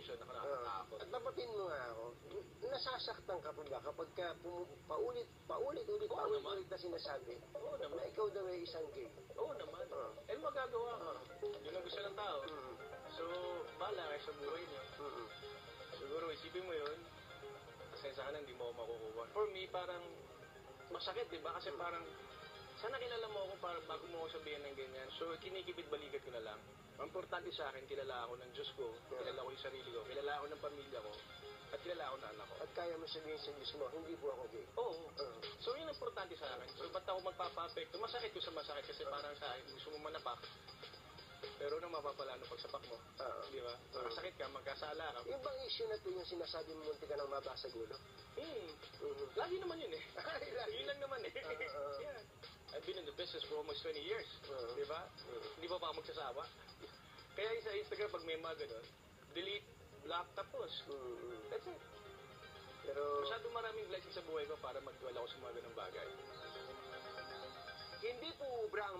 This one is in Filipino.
situation na nakakatakot. At napatin mo nga ako, nasasaktan ka pa ba kapag ka paulit-ulit na sinasabi Oo na naman. ikaw daw ay isang gay? Oo naman. Eh, magagawa ka. Yun ang gusto ng tao. Mm. So, bahala kayo sa buhay niyo. Siguro, isipin mo yun, pasensya ka na, hindi mo ako makukuha. For me, parang masakit, di ba? Kasi parang, sana kilala mo ako para bago mo ako sabihin ng ganyan. So, kinikipit-balikat ko na lang. Ang importante sa akin, kilala ako ng Diyos ko, kilala ko yung sarili ko, kilala ako ng pamilya ko, at kilala ako ng anak ko. At kaya mo sabihin sa Diyos mo, hindi po ako gay. Oo. So, yun ang importante sa akin. So, ba't ako magpapa-apekto? Masakit ko sa masakit kasi parang sa akin, gusto mo manapak. Pero nang mapapala no pagsapak mo. Di ba? Masakit ka, magkasala ka. Yung bang issue na to yung sinasabi mo munti ka nang mabasa gulo? Lagi naman yun eh. Lagi. Yun lang naman eh. Yeah. I've been in the business for almost 20 years. Di ba? Hindi pa ako magsasawa. Kaya sa Instagram, pag may mga ganun, delete, block, tapos. That's it. Pero Masyadong maraming blessing sa buhay ko para magtiwala ako sa mga ganung bagay. hindi po ubra ang